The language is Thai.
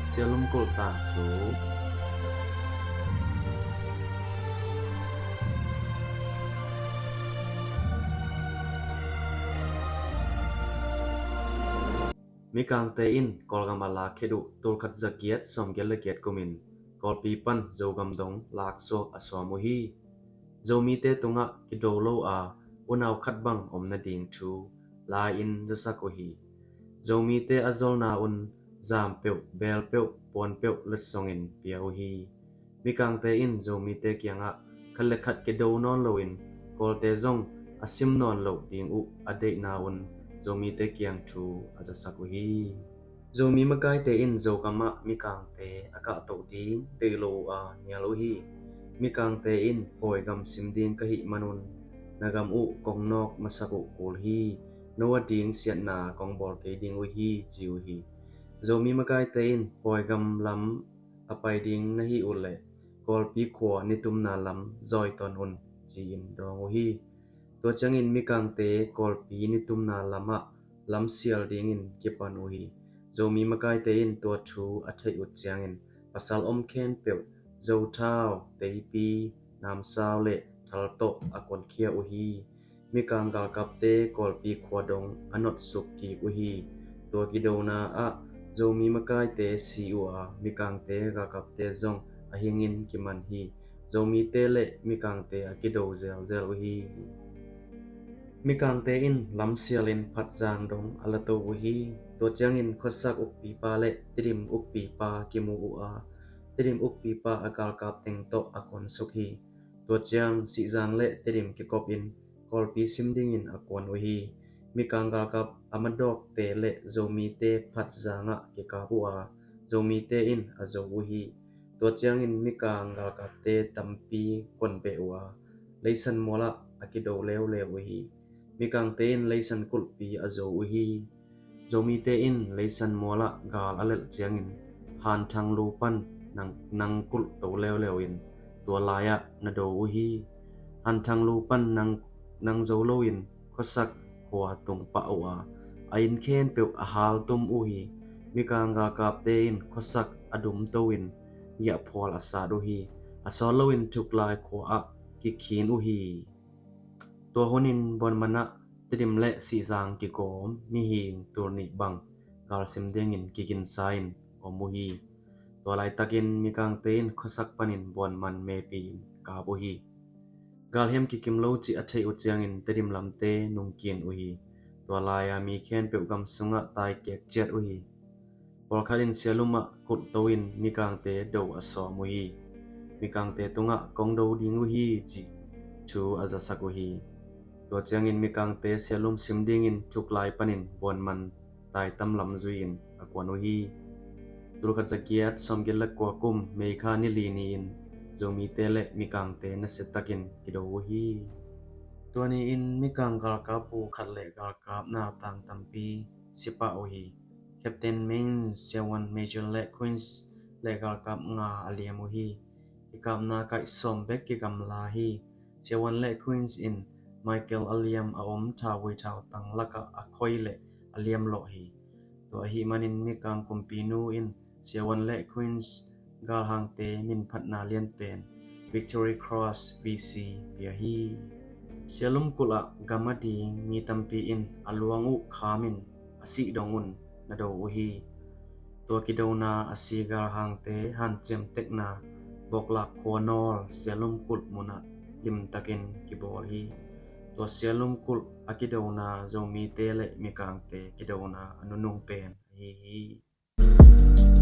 เสียลมกุลตาจูมีกางเตอินกอลกำมาลาเคดุตุลขัดจักเกียตสมเกลเกียตกุมินกอลปีปันโจกำดงลากโซอสวามุฮีโจมีเตตุงะกิโดโลอาอุนาวขัดบังอมนาดิงชูลาอินจะสักฮีโจมีเตอจอลนาอุนจามเปียวเบลเปียวปวนเปียวลัดซองอินเปียวฮีมีกางเตอินโจมีเตเกียงะคันเลขัดกิโดนอนโลอินกอลเตจงอสิมนอนโลดิงอุอเดนาอุนZomi te kiang chu aza sakuhi Zomi magai te in zokama mikang te aka to ding te lo a nyalohi mikang te in poi gam simding kahi manun nagam u kong nok masaku kulhi nowa ding siat na kong bol ke ding uhi jiuhi Zomi magai te in poi gam lam apai ding nahi ule kol pi khwa nitum na lam zoi ton un jin dong uhiตัวจังอินมีกางเตกอลปีนิตุมนาลามะลำเสียลดิงอินเก็ปานุฮีโจมีมะกายเตอินตัวชูอัชัยอุดจังอินปัสสาวอมเคนเปียวโจเท้าเตปีนามซาวเลทัลโตอากอนเคียอุฮีมีกางกาลกับเตกอลปีขวดงอนดสุกีอุฮีตัวกิโดนาอะโจมีมะกายเตซีอูอามีกางเตกากับเตจงอหิงินกิมันฮีโจมีเตเลมีกางเตอกิโดเซลอุฮีมีกางเตอินลำเสียลินพัดจางดงอลาโตวฮีตัวจังอินขสักอุกปีปาเลติดิมอุกปีปากิมูอุอาติดิมอุกปีปาอากาลกาบเต็งโตอากอนสุกฮีตัวจังสิจางเลติดิมกิกอบอินกอลปีซิมดิงอินอากอนวฮีมีกางกากับอามาดอกเตเลโจมีเตพัดจางะกิกาบุอาโจมีเตอินอโจวฮีตัวจังอินมีกางกากับเตตัมปีกอนเปอัวเลซันมอละอากิโดเลวเลวฮีมีกางเตอินเลซันกุลปีอโจอุฮีโจมีเตอินเลซันมัวละกาลอเลลเจียงอินหานทังลูปันนังกุลโตเลวเลวอินตัวลายะนาโดอุฮีหันทังลูปันนังโจโลอินขสักขวาตุงปะอวาอินเคนเปียวอาหาลตุมอุฮีมีกางกากาบเตอินขสักอดุมโตอินยะพอลอาสาดุฮีอซอโลอินทุกลายขวากิคีนอุฮีตัวหนินบนมณะติดิมและสีจางกิโกมมีหิงตัวนิบังกาลซิมเดงินกิกินไซน์อมุฮีตัวลายตะกินมีกางเตนขสักปนินบนมันเมปีนกาบุฮีกาลเฮมกิกิมโลจิอัชัยอุจยังอินติดิมลำเตนุงเกียนอุฮีตัวลายมีเคนเปียวกำสุงะตายเกกเจ็ดอุฮีบอลคาดินเซียลุมะกุดโตวินมีกางเตโดอสอมุฮีมีกางเตตุงะกองโดดิงอุฮีจิชูอาจาสักอุฮีตัวจังอินมีกางเตเสียลุมซิมดิงอินจุกลายปนินบวนมันตายตำลำจุยินอากวนวฮีตุลกัดจักเกียตสมเกลกวกุมเมคานิลีนีอินโจมีเตเลมีกางเตนเสตักินกิโดวฮีตัวนี้อินมีกางกาลกาปูขัดเลกาลกาบนาตังตัมปีสิปะวฮีแคปเทนมิงเซวันเมเจอร์และควีนส์เลกาลกาบงาอเลียมวฮีกิกามนาไกสมเบกกิกามลาฮีเซวันและควีนส์อินMichael Aliam aom thawi thaw tang laka akhoi le Aliam lo hi to hi manin mi kang kompinu in Siawan le Queens gal hang te min phatna lian pen Victory Cross VC pia hi Sialum kula gamadi mi tampi in aluangu khamin asi dongun na do hi to kidona asi gal hang te han chem tekna bokla khonol Sialum kul muna lim takin kibol hiตัวเสียลุมกุลอากิโดนาโจมีเตเลมีกางเตกิโดนาอนุนุงเป็นฮี